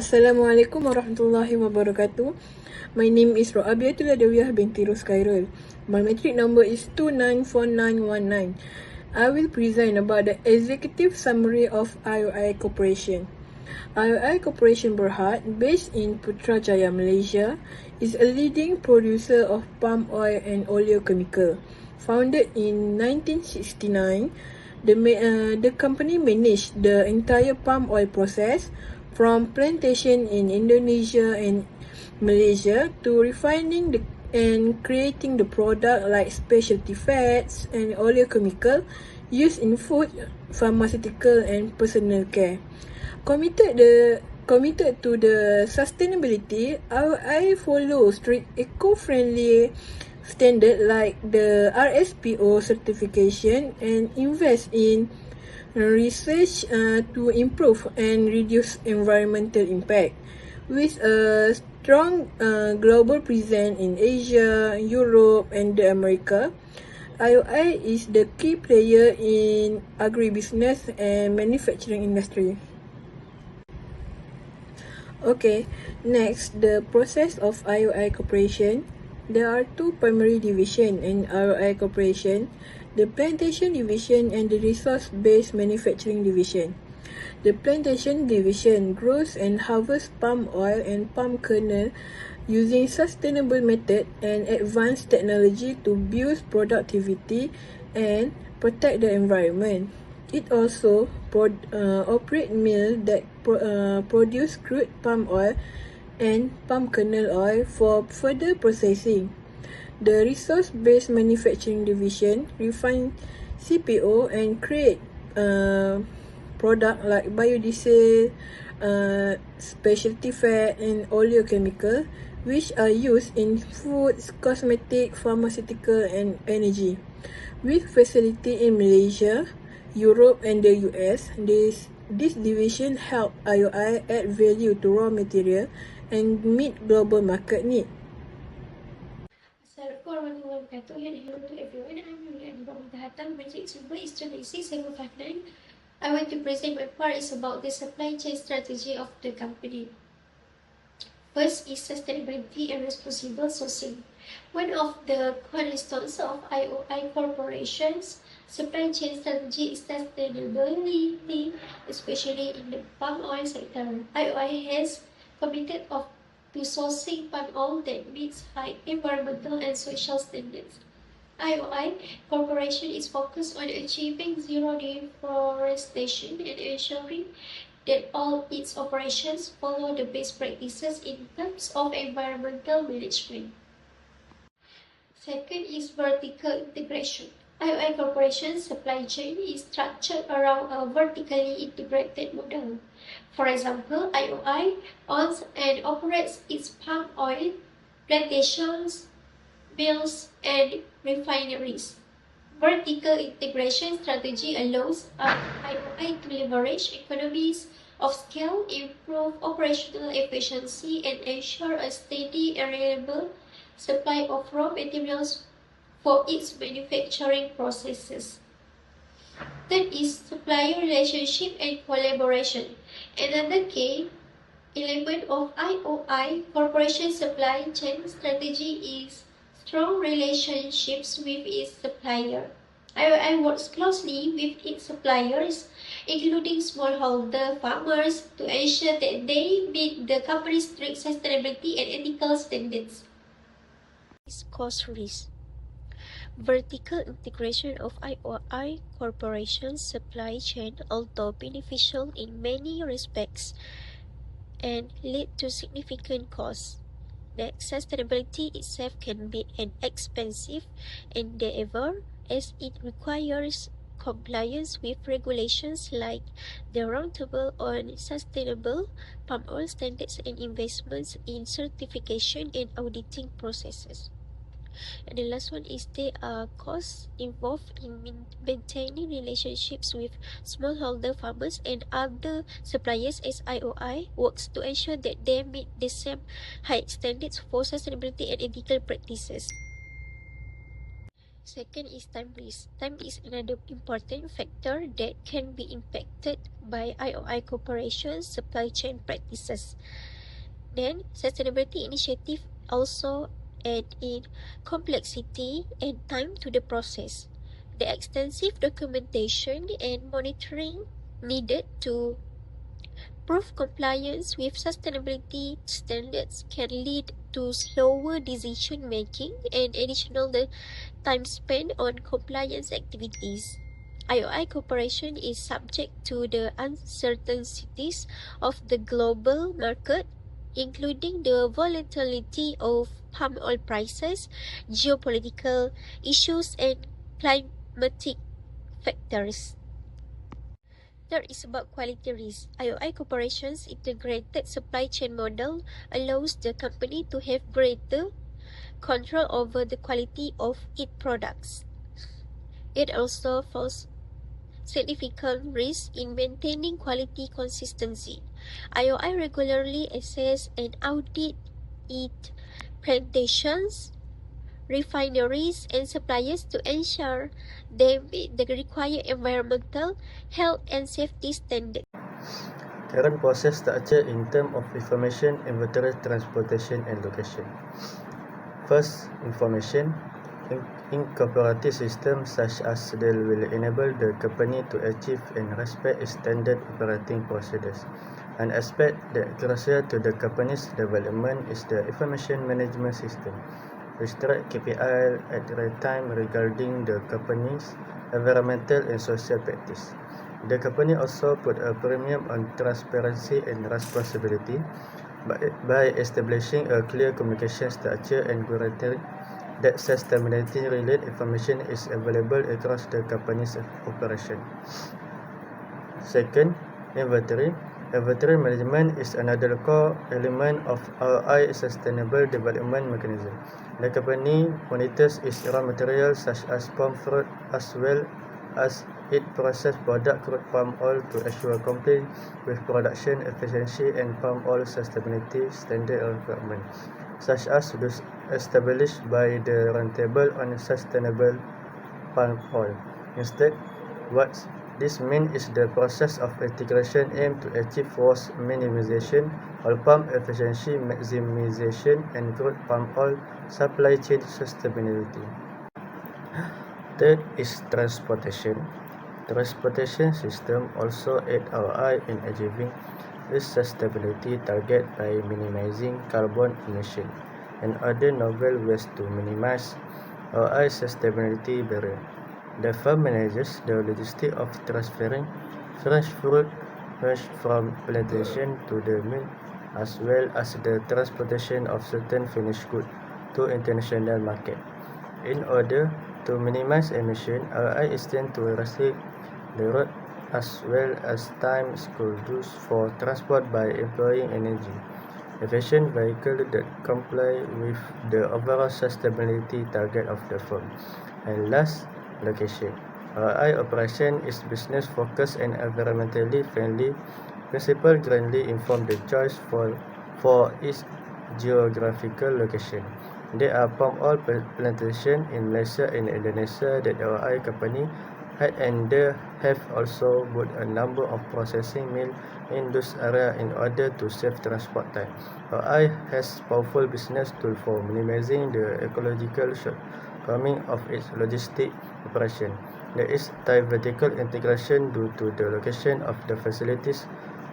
Assalamualaikum warahmatullahi wabarakatuh. My name is Ro'abiatul Adawiyah binti Ros Khairul. My metric number is 294919. I will present about the executive summary of IOI Corporation. IOI Corporation Berhad, based in Putrajaya, Malaysia, is a leading producer of palm oil and oleochemical. Founded in 1969, the company managed the entire palm oil process from plantation in Indonesia and Malaysia to refining and creating the product like specialty fats and oleochemical used in food, pharmaceutical and personal care. Committed to the sustainability, I follow strict eco-friendly standard like the RSPO certification and invest in research to improve and reduce environmental impact. With a strong global presence in Asia, Europe and America, IOI is the key player in agribusiness and manufacturing industry. Okay, next, the process of IOI Corporation. There are two primary divisions in IOI Corporation, the Plantation Division and the Resource-Based Manufacturing Division. The Plantation Division grows and harvests palm oil and palm kernel using sustainable method and advanced technology to boost productivity and protect the environment. It also operates mills that produce crude palm oil and palm kernel oil for further processing. The Resource-Based Manufacturing Division refine CPO and create product like biodiesel, specialty fat and oleochemical, which are used in foods, cosmetic, pharmaceutical and energy. With facility in Malaysia, Europe and the US, this division help IOI add value to raw material and meet global market need. Assalamualaikum warahmatullahi wabarakatuh. Hello to everyone. I'm Yulia Hatam. My next number is 296-759. I want to present my part is about the supply chain strategy of the company. First is sustainability and responsible sourcing. One of the cornerstones of IOI Corporation's supply chain strategy is sustainability, especially in the palm oil sector. IOI has committed to sourcing palm oil that meets high environmental and social standards. IOI Corporation is focused on achieving zero deforestation and ensuring that all its operations follow the best practices in terms of environmental management. Second is vertical integration. IOI Corporation's supply chain is structured around a vertically integrated model. For example, IOI owns and operates its palm oil plantations, mills, and refineries. Vertical integration strategy allows IOI to leverage economies of scale, improve operational efficiency, and ensure a steady and reliable supply of raw materials for its manufacturing processes. Third is supplier relationship and collaboration. Another key element of IOI Corporation supply chain strategy is strong relationships with its supplier. IOI works closely with its suppliers, including smallholder farmers, to ensure that they meet the company's strict sustainability and ethical standards. Cost risk. Vertical integration of IOI Corporation's supply chain, although beneficial in many respects, and lead to significant costs. That sustainability itself can be an expensive endeavor, as it requires compliance with regulations like the Roundtable on Sustainable Palm Oil Standards and investments in certification and auditing processes. And the last one is there are costs involved in maintaining relationships with smallholder farmers and other suppliers, as IOI works to ensure that they meet the same high standards for sustainability and ethical practices. Second is time risk. Time is another important factor that can be impacted by IOI corporations' supply chain practices. Then, sustainability initiative also add in complexity and time to the process. The extensive documentation and monitoring needed to prove compliance with sustainability standards can lead to slower decision making and additional time spent on compliance activities. IOI Corporation is subject to the uncertainties of the global market, including the volatility of palm oil prices, geopolitical issues, and climatic factors. Third is about quality risk. IOI Corporation's integrated supply chain model allows the company to have greater control over the quality of its products. It also falls significant risk in maintaining quality consistency. IOI regularly assess and audit its plantations, refineries, and suppliers to ensure they meet the required environmental, health, and safety standards. Current process structure in terms of information, inventory, transportation, and location. First, information. Incorporated systems such as they will enable the company to achieve and respect its standard operating procedures. An aspect that crucial to the company's development is the information management system, which track KPI at real time regarding the company's environmental and social practice. The company also put a premium on transparency and responsibility by establishing a clear communication structure and guaranteeing that sustainability-related information is available across the company's operation. Second, inventory. Inventory management is another core element of our sustainable development mechanism. The company monitors its raw materials such as palm fruit as well as its processed product crude palm oil to assure compliance with production efficiency and palm oil sustainability standard requirements, such as those established by the Roundtable on Sustainable Palm Oil. Instead, what this means is the process of integration aimed to achieve waste minimization, oil palm efficiency maximization, and crude palm oil supply chain sustainability. Third is transportation. Transportation system also aid RI in achieving its sustainability target by minimizing carbon emission and other novel ways to minimize RI sustainability barrier. The firm manages the logistics of transferring fresh fruit from plantation to the mill, as well as the transportation of certain finished goods to international market. In order to minimize emission, RI is tend to restrict the road as well as time schedules for transport by employing energy efficient vehicles that comply with the overall sustainability target of the firm. And last, location. RI operation is business focused and environmentally friendly. Principal greatly inform the choice for its geographical location. There are palm oil plantations in Malaysia and Indonesia that RI company had, and they have also built a number of processing mills in those areas in order to save transport time. RI has powerful business tools for minimizing the ecological shortcoming of its logistic operation. There is tight vertical integration due to the location of the facilities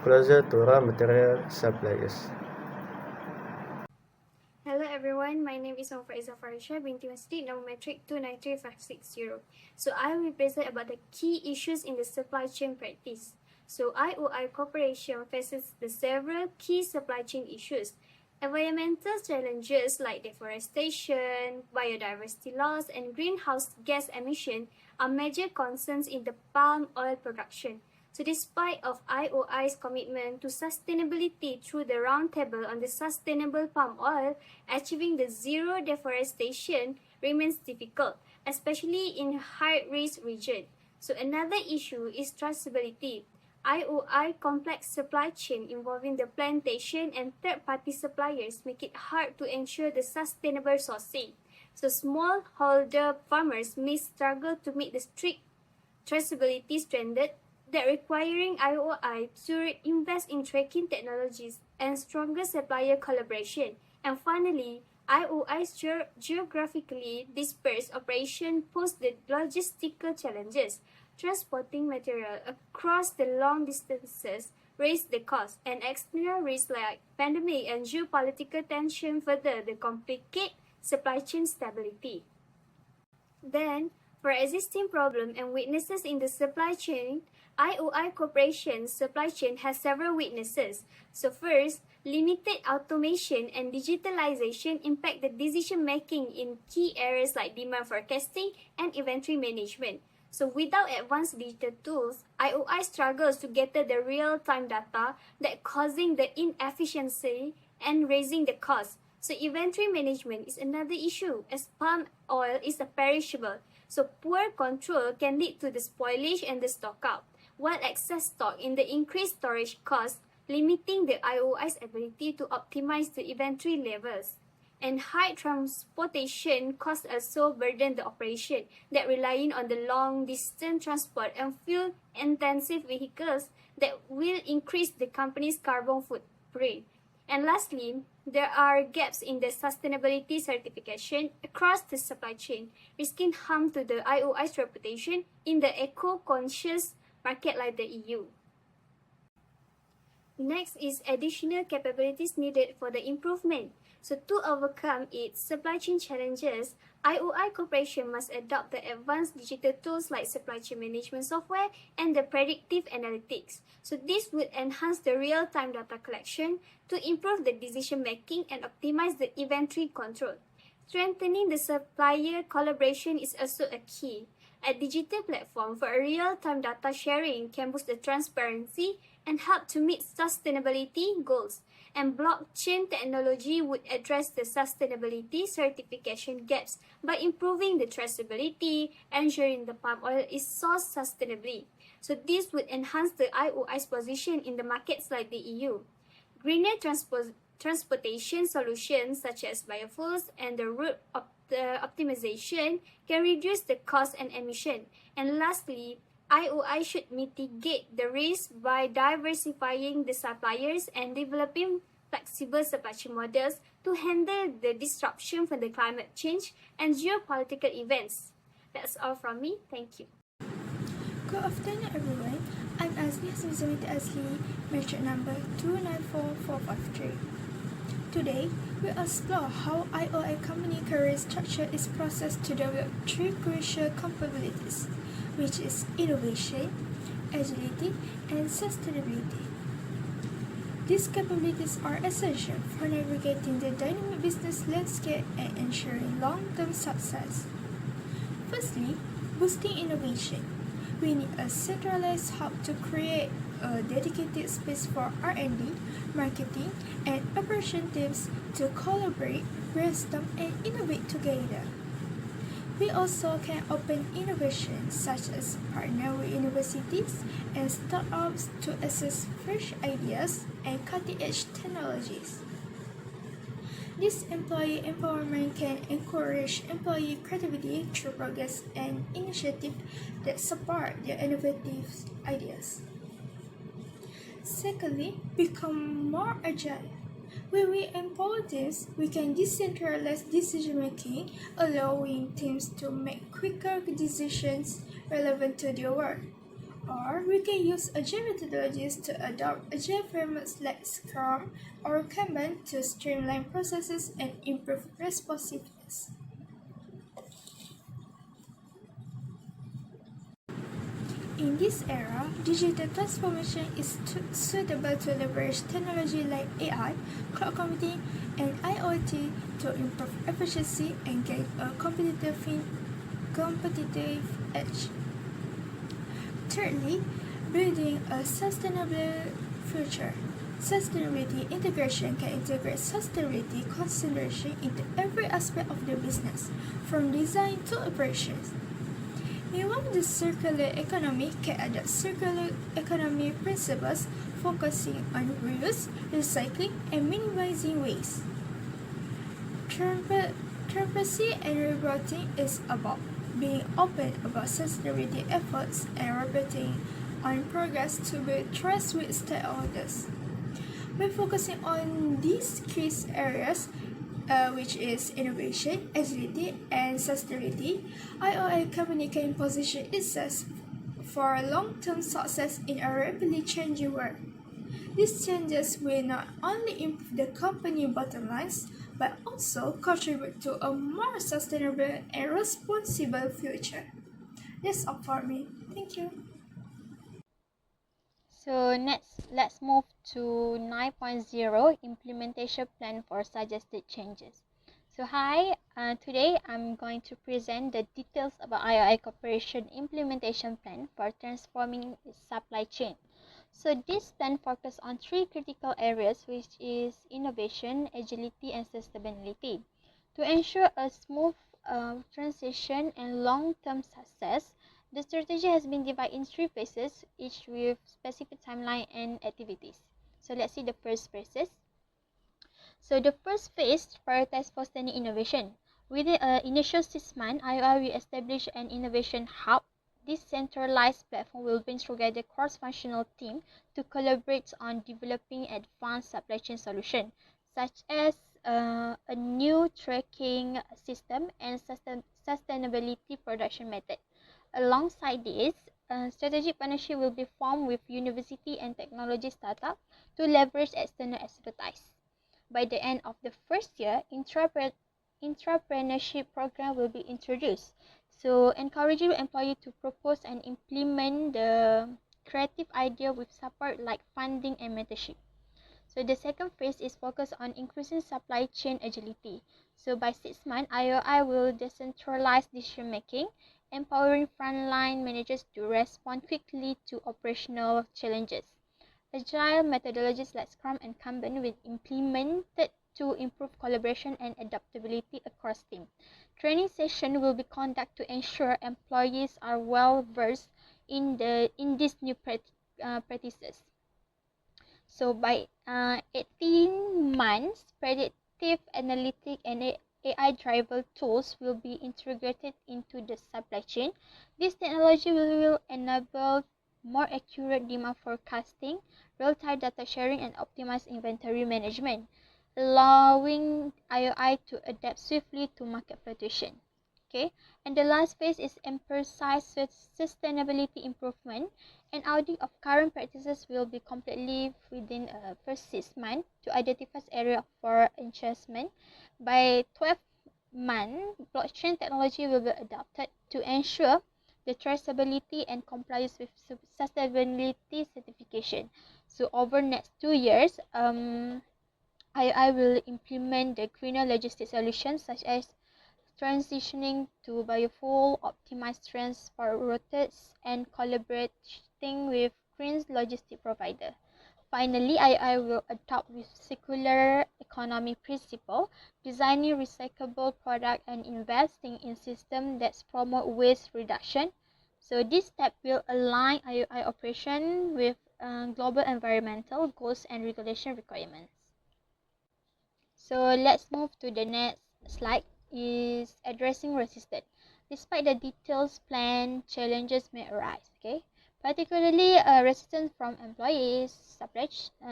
closer to raw material suppliers. Hello everyone, my name is Faiza Farisha binti Masjid, number metric 293560. So I will present about the key issues in the supply chain practice. So IOI Corporation faces the several key supply chain issues. Environmental challenges like deforestation, biodiversity loss, and greenhouse gas emission are major concerns in the palm oil production. So despite of IOI's commitment to sustainability through the Roundtable on the Sustainable Palm Oil, achieving the zero deforestation remains difficult, especially in high-risk regions. So another issue is traceability. IOI complex supply chain involving the plantation and third-party suppliers make it hard to ensure the sustainable sourcing. So smallholder farmers may struggle to meet the strict traceability standard that requiring IOI to invest in tracking technologies and stronger supplier collaboration. And finally, IOI's geographically dispersed operation pose the logistical challenges. Transporting material across the long distances raise the cost, and external risks like pandemic and geopolitical tension further complicate supply chain stability. Then, for existing problems and weaknesses in the supply chain, IOI Corporation's supply chain has several weaknesses. So first, limited automation and digitalization impact the decision-making in key areas like demand forecasting and inventory management. So without advanced digital tools, IOI struggles to gather the real-time data that causing the inefficiency and raising the cost. So inventory management is another issue as palm oil is a perishable. So poor control can lead to the spoilage and the stockout, while excess stock in the increased storage costs, limiting the IOI's ability to optimize the inventory levels. And high transportation costs also burden the operation that relying on the long-distance transport and fuel-intensive vehicles that will increase the company's carbon footprint. And lastly, there are gaps in the sustainability certification across the supply chain, risking harm to the IOI's reputation in the eco-conscious market like the EU. Next is additional capabilities needed for the improvement. So to overcome its supply chain challenges, IOI Corporation must adopt the advanced digital tools like supply chain management software and the predictive analytics. So this would enhance the real-time data collection to improve the decision-making and optimize the inventory control. Strengthening the supplier collaboration is also a key. A digital platform for a real-time data sharing can boost the transparency and help to meet sustainability goals. And blockchain technology would address the sustainability certification gaps by improving the traceability, ensuring the palm oil is sourced sustainably. So this would enhance the IOI's position in the markets like the EU. Greener transportation solutions such as biofuels and the route optimization can reduce the cost and emission. And lastly, IOI should mitigate the risk by diversifying the suppliers and developing flexible supply chain models to handle the disruption from the climate change and geopolitical events. That's all from me. Thank you. Good afternoon, everyone. I'm Azli Hasmizamit Azli, metric number 294453. Today, we explore how IOI company career structure is processed to develop three crucial capabilities, which is innovation, agility, and sustainability. These capabilities are essential for navigating the dynamic business landscape and ensuring long-term success. Firstly, boosting innovation. We need a centralized hub to create a dedicated space for R&D, marketing, and operation teams to collaborate, brainstorm, and innovate together. We also can open innovations such as partner with universities and startups to access fresh ideas and cutting-edge technologies. This employee empowerment can encourage employee creativity through projects and initiatives that support their innovative ideas. Secondly, become more agile. When we empower teams, we can decentralize decision-making, allowing teams to make quicker decisions relevant to their work. Or we can use agile methodologies to adopt agile frameworks like Scrum or Kanban to streamline processes and improve responsiveness. In this era, digital transformation is suitable to leverage technology like AI, cloud computing, and IoT to improve efficiency and gain a competitive edge. Thirdly, building a sustainable future. Sustainability integration can integrate sustainability consideration into every aspect of the business, from design to operations. We want the circular economy can adopt circular economy principles focusing on reuse, recycling, and minimizing waste. Transparency and reporting is about being open about sustainability efforts and reporting on progress to build trust with stakeholders. By focusing on these key areas, which is innovation, agility, and sustainability, IOI company can position itself for long-term success in a rapidly changing world. These changes will not only improve the company bottom lines, but also contribute to a more sustainable and responsible future. That's all for me. Thank you. So next, let's move to 9.0 implementation plan for suggested changes. So hi, today I'm going to present the details about IOI Corporation implementation plan for transforming its supply chain. So this plan focuses on three critical areas, which is innovation, agility, and sustainability. To ensure a smooth transition and long-term success, the strategy has been divided in three phases, each with specific timeline and activities. So let's see the first phases. So the first phase prioritizes fostering innovation. Within an initial 6 months, IOI will establish an innovation hub. This centralized platform will bring together cross-functional teams to collaborate on developing advanced supply chain solutions, such as a new tracking system and sustainability production method. Alongside this, a strategic partnership will be formed with university and technology startups to leverage external expertise. By the end of the first year, entrepreneurship program will be introduced. So encouraging employees to propose and implement the creative idea with support like funding and mentorship. So the second phase is focused on increasing supply chain agility. So by 6 months, IOI will decentralize decision making, empowering frontline managers to respond quickly to operational challenges. Agile methodologies like Scrum and Kanban will be implemented to improve collaboration and adaptability across teams. Training sessions will be conducted to ensure employees are well versed in these new practices. So by 18 months, predictive analytic and AI-driven tools will be integrated into the supply chain. This technology will enable more accurate demand forecasting, real-time data sharing, and optimized inventory management, allowing IOI to adapt swiftly to market fluctuation. Okay, and the last phase is emphasize sustainability improvement. An audit of current practices will be completely within the first 6 months to identify areas for enhancement. By 12 months, blockchain technology will be adopted to ensure the traceability and compliance with sustainability certification. So over next 2 years, I will implement the greener logistics solutions such as transitioning to biofuel, optimized transport routes, and collaborating with green logistic provider. Finally, I will adopt with circular economy principle, designing recyclable product and investing in systems that promote waste reduction. So this step will align IOI operation with global environmental goals and regulation requirements. So let's move to the next slide, is addressing resistance. Despite the details plan, challenges may arise, okay? Particularly resistance from employees,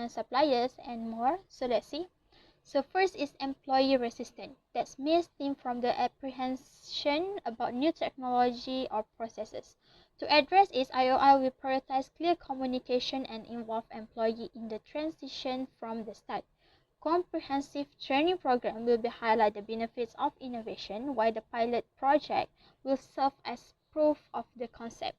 suppliers, and more. So let's see. So first is employee resistance. That may stem from the apprehension about new technology or processes. To address this, IOI will prioritize clear communication and involve employee in the transition from the start. Comprehensive training program will be highlight the benefits of innovation, while the pilot project will serve as proof of the concept.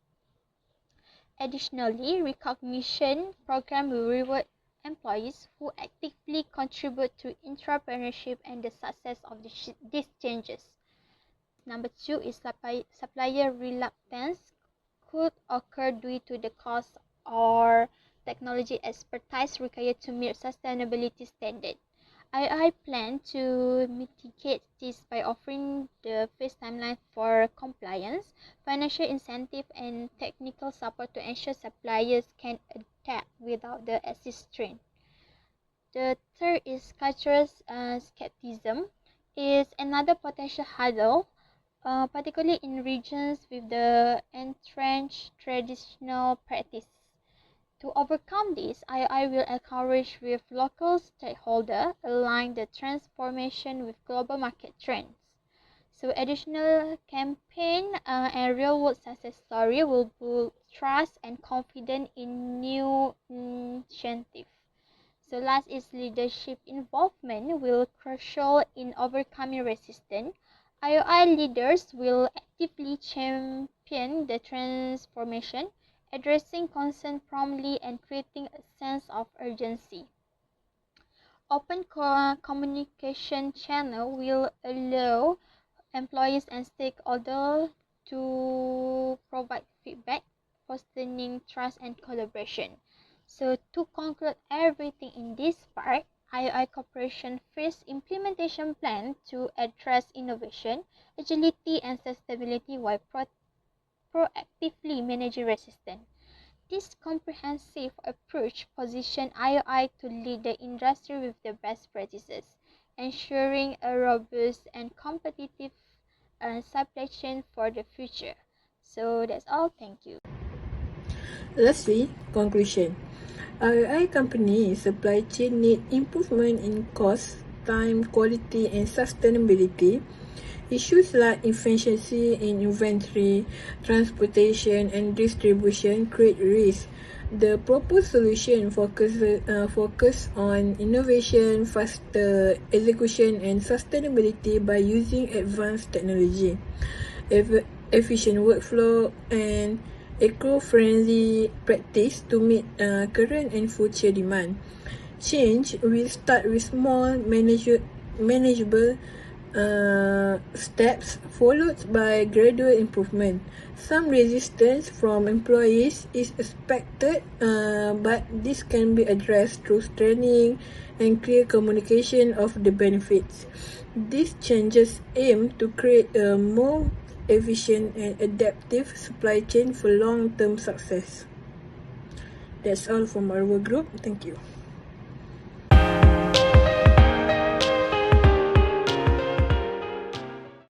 Additionally, recognition program will reward employees who actively contribute to entrepreneurship and the success of these changes. Number two is supplier reluctance could occur due to the cost or technology expertise required to meet sustainability standards. I plan to mitigate this by offering the phase timeline for compliance, financial incentive, and technical support to ensure suppliers can adapt without the excess strain. The third is cultural skepticism. is another potential hurdle, particularly in regions with the entrenched traditional practice. To overcome this, I will encourage with local stakeholders align the transformation with global market trends. So additional campaign and real-world success story will build trust and confidence in new initiative. So last is leadership involvement will crucial in overcoming resistance. IOI leaders will actively champion the transformation, addressing concern promptly and creating a sense of urgency. Open communication channel will allow employees and stakeholders to provide feedback, fostering trust and collaboration. So to conclude everything in this part, IOI Corporation first implementation plan to address innovation, agility and sustainability while proactively managing resistance. This comprehensive approach positions IOI to lead the industry with the best practices, ensuring a robust and competitive supply chain for the future. So that's all. Thank you. Lastly, conclusion. RI company supply chain need improvement in cost, time, quality and sustainability. Issues like efficiency in inventory, transportation and distribution create risk. The proposed solution focus on innovation, faster execution and sustainability by using advanced technology, efficient workflow and eco-friendly practice to meet current and future demand. Change will start with small, manageable steps followed by gradual improvement. Some resistance from employees is expected, but this can be addressed through training and clear communication of the benefits. These changes aim to create a more efficient and adaptive supply chain for long-term success. That's all from our group. Thank you.